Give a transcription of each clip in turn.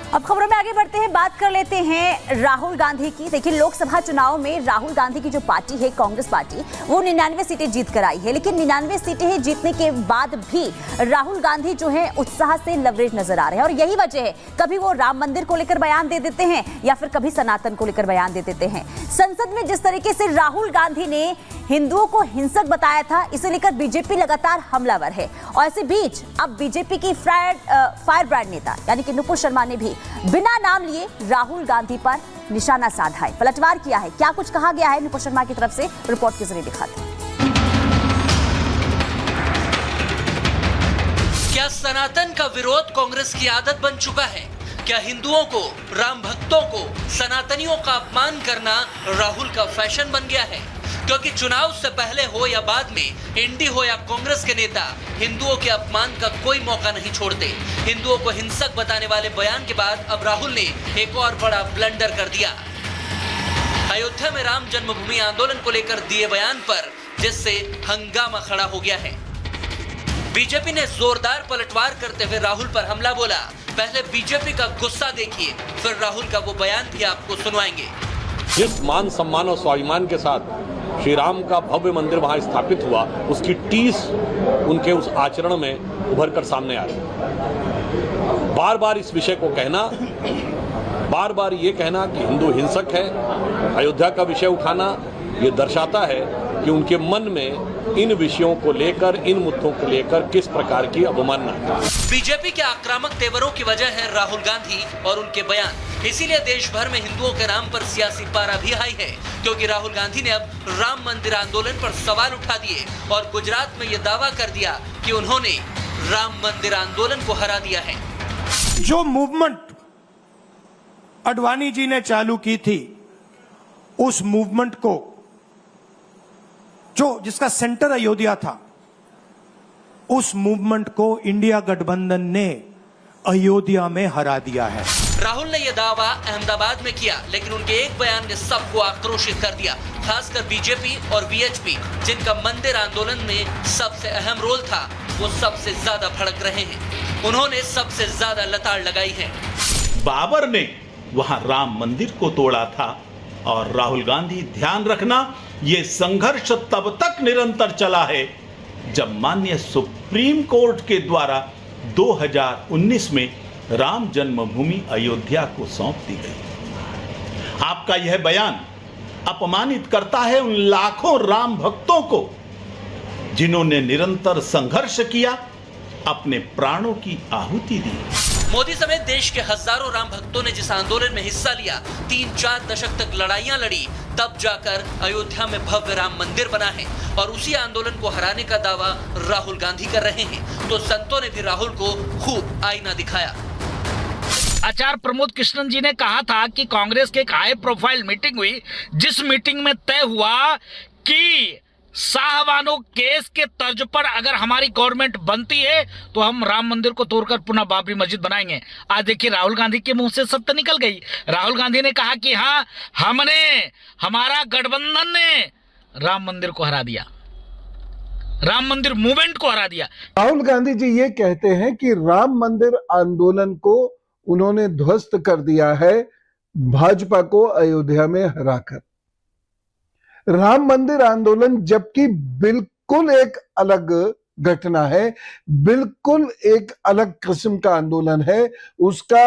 अब खबरों में आगे बढ़ते हैं, बात कर लेते हैं राहुल गांधी की। देखिए, लोकसभा चुनाव में राहुल गांधी की जो पार्टी है, कांग्रेस पार्टी, वो 99 सीटें जीत कर आई है। लेकिन 99 सीटें जीतने के बाद भी राहुल गांधी जो है उत्साह से लवरेज नजर आ रहे हैं और यही वजह है, कभी वो राम मंदिर को लेकर बयान दे देते हैं या फिर कभी सनातन को लेकर बयान दे देते हैं। संसद में जिस तरीके से राहुल गांधी ने हिंदुओं को हिंसक बताया था, इसे लेकर बीजेपी लगातार हमलावर है। और ऐसे बीच अब बीजेपी की फायर ब्रांड नेता यानी कि नुपुर शर्मा ने भी बिना नाम लिए राहुल गांधी पर निशाना साधा है, पलटवार किया है। क्या कुछ कहा गया है नुपुर शर्मा की तरफ से, रिपोर्ट के जरिए दिखाते हैं। क्या सनातन का विरोध कांग्रेस की आदत बन चुका है? क्या हिंदुओं को, राम भक्तों को, सनातनियों का अपमान करना राहुल का फैशन बन गया है? क्योंकि चुनाव से पहले हो या बाद में, इंडी हो या कांग्रेस के नेता हिंदुओं के अपमान का कोई मौका नहीं छोड़ते। हिंदुओं को हिंसक बताने वाले बयान के बाद अब राहुल ने एक और बड़ा ब्लंडर कर दिया। अयोध्या में राम जन्मभूमि आंदोलन को लेकर दिए बयान पर जिससे हंगामा खड़ा हो गया है। बीजेपी ने जोरदार पलटवार करते हुए राहुल पर हमला बोला। पहले बीजेपी का गुस्सा देखिए, फिर राहुल का वो बयान भी आपको सुनवाएंगे। जिस मान सम्मान और स्वाभिमान के साथ श्री राम का भव्य मंदिर वहां स्थापित हुआ, उसकी टीस उनके उस आचरण में उभर कर सामने आ रही। बार बार इस विषय को कहना, बार बार ये कहना कि हिंदू हिंसक है, अयोध्या का विषय उठाना, ये दर्शाता है कि उनके मन में इन विषयों को लेकर, इन मुद्दों को लेकर किस प्रकार की अवमानना है। बीजेपी के आक्रामक तेवरों की वजह है राहुल गांधी और उनके बयान। इसीलिए देश भर में हिंदुओं के नाम पर सियासी पारा भी हाई है, क्योंकि राहुल गांधी ने अब राम मंदिर आंदोलन पर सवाल उठा दिए और गुजरात में ये दावा कर दिया कि उन्होंने राम मंदिर आंदोलन को हरा दिया है। जो मूवमेंट अडवाणी जी ने चालू की थी, उस मूवमेंट को जिसका सेंटर अयोध्या था, उस मूवमेंट को इंडिया गठबंधन ने अयोध्या में हरा दिया है। राहुल ने यह दावा अहमदाबाद में किया, लेकिन उनके एक बयान ने सबको आक्रोशित कर दिया, खासकर बीजेपी और वीएचपी, जिनका मंदिर आंदोलन में सबसे अहम रोल था। वो सबसे ज्यादा भड़क रहे हैं, उन्होंने सबसे ज्यादा लताड़ लगाई है। बाबर ने वहां राम मंदिर को तोड़ा था और राहुल गांधी, ध्यान रखना, ये संघर्ष तब तक निरंतर चला है जब माननीय सुप्रीम कोर्ट के द्वारा 2019 में राम जन्मभूमि अयोध्या को सौंप दी गई। आपका यह बयान अपमानित करता है उन लाखों राम भक्तों को जिन्होंने निरंतर संघर्ष किया, अपने प्राणों की आहुति दी। मोदी समेत देश के हजारों राम भक्तों ने जिस आंदोलन में हिस्सा लिया, 3-4 दशक तक लड़ाइयां लड़ी, तब जाकर अयोध्या में भव्य राम मंदिर बना है और उसी आंदोलन को हराने का दावा राहुल गांधी कर रहे हैं। तो संतों ने भी राहुल को खूब आईना दिखाया। आचार्य प्रमोद कृष्णन जी ने कहा था कि कांग्रेस की एक हाई प्रोफाइल मीटिंग हुई, जिस मीटिंग में तय हुआ कि शाहबानो केस के तर्ज पर अगर हमारी गवर्नमेंट बनती है तो हम राम मंदिर को तोड़कर पुनः बाबरी मस्जिद बनाएंगे। आज देखिए, राहुल गांधी के मुंह से सत्य निकल गई। राहुल गांधी ने कहा कि हाँ, हमारा गठबंधन ने राम मंदिर को हरा दिया, राम मंदिर मूवमेंट को हरा दिया। राहुल गांधी जी ये कहते हैं कि राम मंदिर आंदोलन को उन्होंने ध्वस्त कर दिया है भाजपा को अयोध्या में हराकर। राम मंदिर आंदोलन जबकि बिल्कुल एक अलग घटना है, बिल्कुल एक अलग किस्म का आंदोलन है। उसका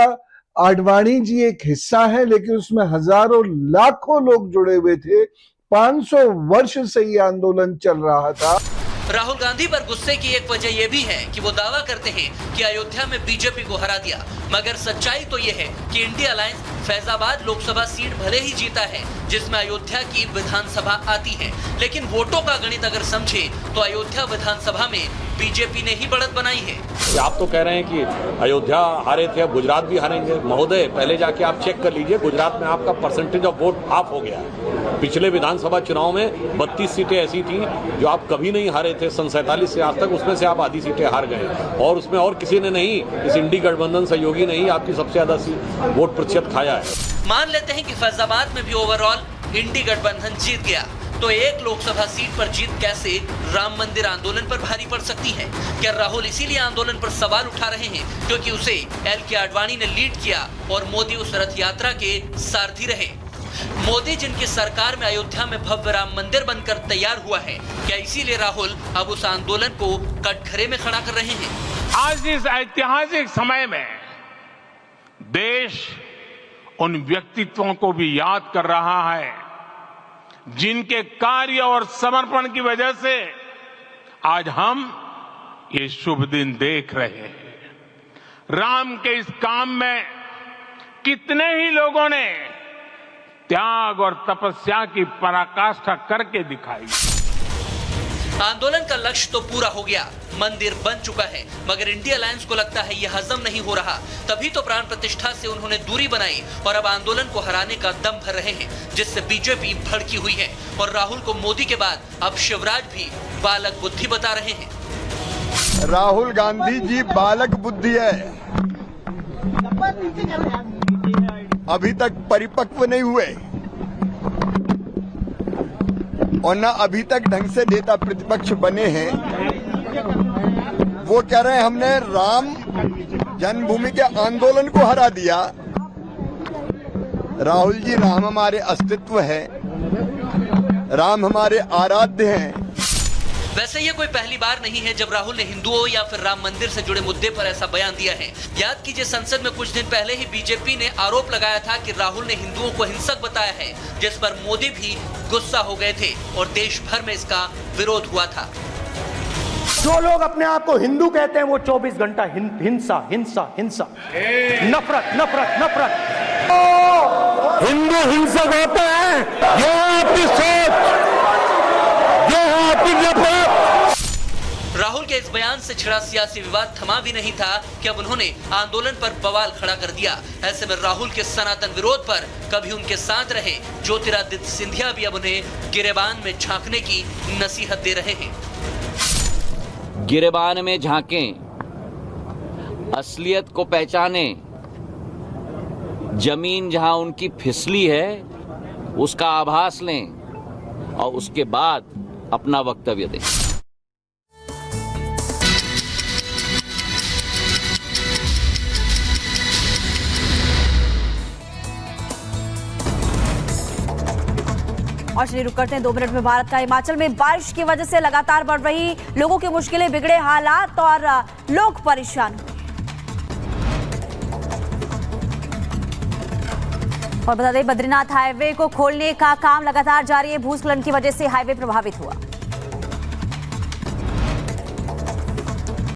आडवाणी जी एक हिस्सा है, लेकिन उसमें हजारों लाखों लोग जुड़े हुए थे। 500 वर्ष से ये आंदोलन चल रहा था। राहुल गांधी पर गुस्से की एक वजह यह भी है कि वो दावा करते हैं कि अयोध्या में बीजेपी को हरा दिया, मगर सच्चाई तो यह है कि India alliance Faizabad Lok Sabha seat भले ही जीता है, जिसमें अयोध्या की विधानसभा आती है, लेकिन वोटों का गणित अगर समझे तो अयोध्या विधानसभा में बीजेपी ने ही बढ़त बनाई है। आप तो कह रहे हैं कि अयोध्या हारे थे, अब गुजरात भी हारेंगे। महोदय, पहले जाके आप चेक कर लीजिए, गुजरात में आपका परसेंटेज ऑफ वोट हाफ हो गया। पिछले विधानसभा चुनाव में 32 सीटें ऐसी थी जो आप कभी नहीं हारे थे, सन 47 से आज तक, उसमें से आप आधी सीटें हार गए और उसमें और किसी ने नहीं, इस इंडी गठबंधन सहयोगी ने ही आपकी सबसे ज्यादा वोट प्रतिशत खाया है। मान लेते हैं कि फैजाबाद में भी ओवरऑल इंडी गठबंधन जीत गया, तो एक लोकसभा सीट पर जीत कैसे राम मंदिर आंदोलन पर भारी पड़ सकती है? क्या राहुल इसीलिए आंदोलन पर सवाल उठा रहे हैं क्योंकि उसे एल.के. आडवाणी ने लीड किया और मोदी उस रथ यात्रा के सारथी रहे? मोदी जिनकी सरकार में अयोध्या में भव्य राम मंदिर बनकर तैयार हुआ है, क्या इसीलिए राहुल अब उस आंदोलन को कटघरे में खड़ा कर रहे हैं? आज इस ऐतिहासिक समय में देश उन व्यक्तित्वों को भी याद कर रहा है जिनके कार्य और समर्पण की वजह से आज हम ये शुभ दिन देख रहे हैं। राम के इस काम में कितने ही लोगों ने त्याग और तपस्या की पराकाष्ठा करके दिखाई। आंदोलन का लक्ष्य तो पूरा हो गया, मंदिर बन चुका है, मगर इंडिया अलायंस को लगता है यह हजम नहीं हो रहा। तभी तो प्राण प्रतिष्ठा से उन्होंने दूरी बनाई और अब आंदोलन को हराने का दम भर रहे हैं, जिससे बीजेपी भड़की हुई है और राहुल को मोदी के बाद अब शिवराज भी बालक बुद्धि बता रहे हैं। राहुल गांधी जी बालक बुद्धि है, अभी तक परिपक्व नहीं हुए और न अभी तक ढंग से नेता प्रतिपक्ष बने हैं। वो कह रहे हैं हमने राम जन्मभूमि के आंदोलन को हरा दिया। राहुल जी, राम हमारे अस्तित्व है, राम हमारे आराध्य हैं। वैसे ये कोई पहली बार नहीं है जब राहुल ने हिंदुओं या फिर राम मंदिर से जुड़े मुद्दे पर ऐसा बयान दिया है। याद कीजिए, संसद में कुछ दिन पहले ही बीजेपी ने आरोप लगाया था कि राहुल ने हिंदुओं को हिंसक बताया है, जिस पर मोदी भी गुस्सा हो गए थे और देश भर में इसका विरोध हुआ था। जो लोग अपने आप को हिंदू कहते हैं वो 24 घंटा हिंसा हिंसा हिंसा, नफरत नफरत नफरत। हिंदू हिंसक होता है, ये आपकी सोच, ये आपकी नफरत। राहुल के इस बयान से छिड़ा सियासी विवाद थमा भी नहीं था कि अब उन्होंने आंदोलन पर बवाल खड़ा कर दिया। ऐसे में राहुल के सनातन विरोध पर कभी उनके साथ रहे ज्योतिरादित्य सिंधिया भी अब उन्हें गिरेबान में झांकने की नसीहत दे रहे हैं। गिरेबान में झांकें, असलियत को पहचानें, जमीन जहां उनकी फिसली है उसका आभास लें और उसके बाद अपना वक्तव्य दें। और चलिए रुक करते हैं 2 मिनट में भारत का। हिमाचल में बारिश की वजह से लगातार बढ़ रही लोगों की मुश्किलें, बिगड़े हालात और लोग परेशान। और बता दें, बद्रीनाथ हाईवे को खोलने का काम लगातार जारी है। भूस्खलन की वजह से हाईवे प्रभावित हुआ।